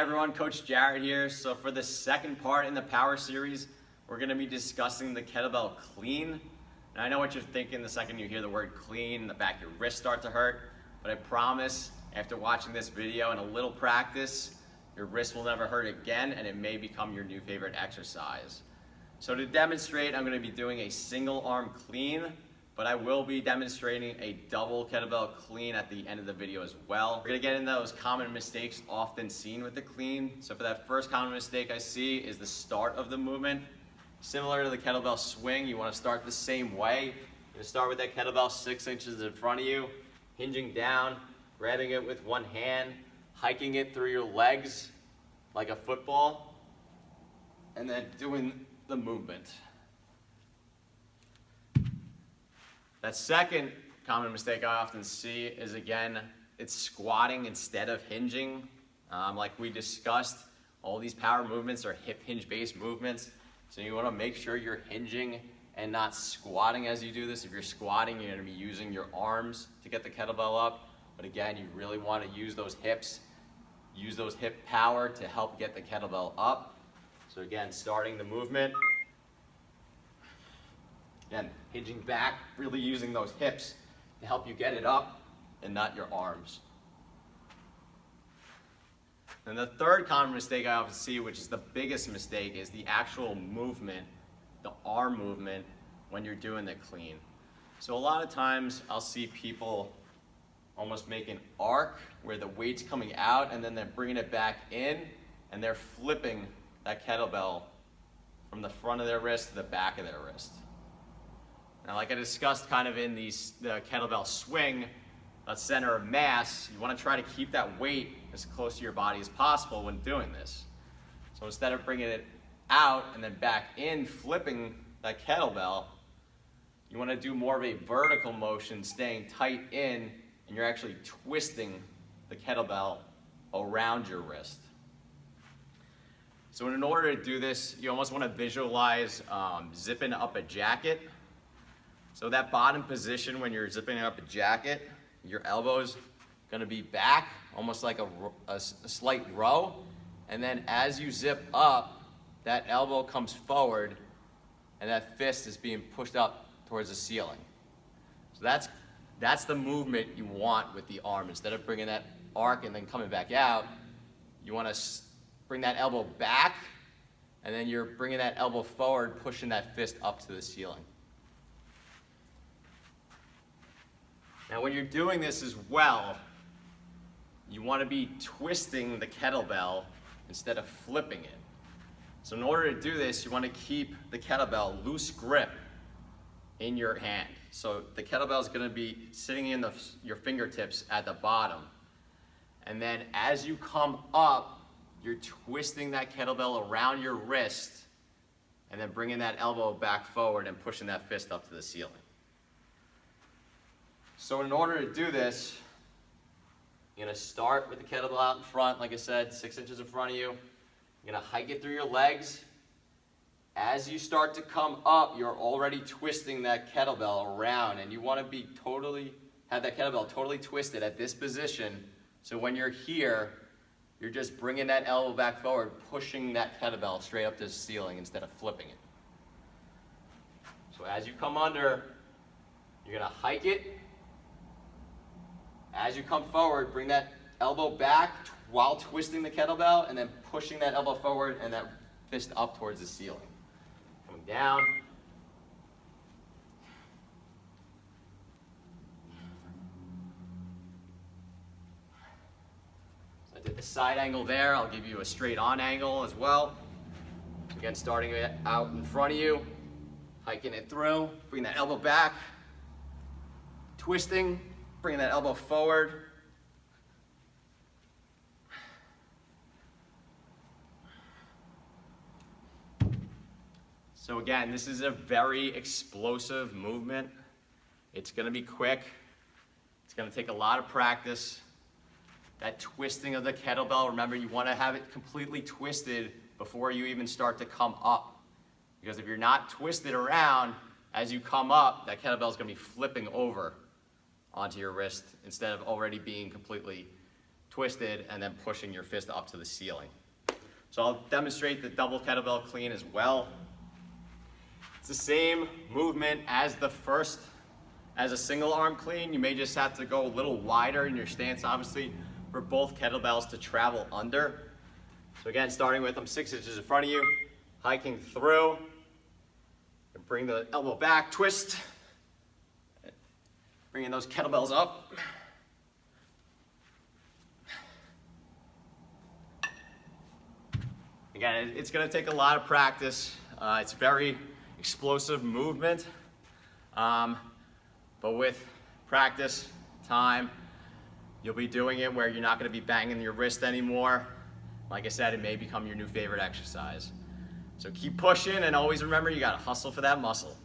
everyone, Coach Jared here. So for the second part in the power series, we're going to be discussing the kettlebell clean. And I know what you're thinking the second you hear the word clean, the back of your wrists start to hurt. But I promise, after watching this video and a little practice, your wrist will never hurt again and it may become your new favorite exercise. So to demonstrate, I'm going to be doing a single arm clean, but I will be demonstrating a double kettlebell clean at the end of the video as well. We're going to get into those common mistakes often seen with the clean. So for that first common mistake I see is the start of the movement. Similar to the kettlebell swing, you want to start the same way. You're going to start with that kettlebell 6 inches in front of you, hinging down, grabbing it with one hand, hiking it through your legs like a football, and then doing the movement. That second common mistake I often see is, again, it's squatting instead of hinging. Like we discussed, all these power movements are hip hinge based movements. So you want to make sure you're hinging and not squatting as you do this. If you're squatting, you're going to be using your arms to get the kettlebell up. But again, you really want to use those hips, use those hip power to help get the kettlebell up. So again, starting the movement. Again, hinging back, really using those hips to help you get it up and not your arms. And the third common mistake I often see, which is the biggest mistake, is the actual movement, the arm movement when you're doing the clean. So a lot of times I'll see people almost make an arc where the weight's coming out and then they're bringing it back in and they're flipping that kettlebell from the front of their wrist to the back of their wrist. Now, like I discussed kind of in the kettlebell swing, that center of mass, you want to try to keep that weight as close to your body as possible when doing this. So instead of bringing it out and then back in, flipping that kettlebell, you want to do more of a vertical motion, staying tight in, and you're actually twisting the kettlebell around your wrist. So in order to do this, you almost want to visualize zipping up a jacket. So that bottom position when you're zipping up a jacket, your elbow's gonna be back, almost like a slight row. And then as you zip up, that elbow comes forward and that fist is being pushed up towards the ceiling. So that's the movement you want with the arm. Instead of bringing that arc and then coming back out, you wanna bring that elbow back and then you're bringing that elbow forward, pushing that fist up to the ceiling. Now when you're doing this as well, you want to be twisting the kettlebell instead of flipping it. So in order to do this, you want to keep the kettlebell loose grip in your hand. So the kettlebell is going to be sitting in your fingertips at the bottom. And then as you come up, you're twisting that kettlebell around your wrist and then bringing that elbow back forward and pushing that fist up to the ceiling. So in order to do this, you're going to start with the kettlebell out in front, like I said, 6 inches in front of you. You're going to hike it through your legs. As you start to come up, you're already twisting that kettlebell around, and you want to have that kettlebell totally twisted at this position. So when you're here, you're just bringing that elbow back forward, pushing that kettlebell straight up to the ceiling instead of flipping it. So as you come under, you're going to hike it. As you come forward, bring that elbow back while twisting the kettlebell and then pushing that elbow forward and that fist up towards the ceiling. Coming down. So I did the side angle there. I'll give you a straight on angle as well. Again, starting it out in front of you, hiking it through, bring that elbow back, twisting. Bring that elbow forward. So again, this is a very explosive movement. It's going to be quick. It's going to take a lot of practice. That twisting of the kettlebell, remember you want to have it completely twisted before you even start to come up. Because if you're not twisted around, as you come up, that kettlebell is going to be flipping over onto your wrist instead of already being completely twisted, and then pushing your fist up to the ceiling. So I'll demonstrate the double kettlebell clean as well. It's the same movement as a single arm clean. You may just have to go a little wider in your stance, obviously, for both kettlebells to travel under. So again, starting with, I'm 6 inches in front of you, hiking through, and bring the elbow back, twist, bringing those kettlebells up. Again, it's gonna take a lot of practice. It's very explosive movement, but with practice, time, you'll be doing it where you're not gonna be banging your wrist anymore. Like I said, it may become your new favorite exercise. So keep pushing, and always remember, you gotta hustle for that muscle.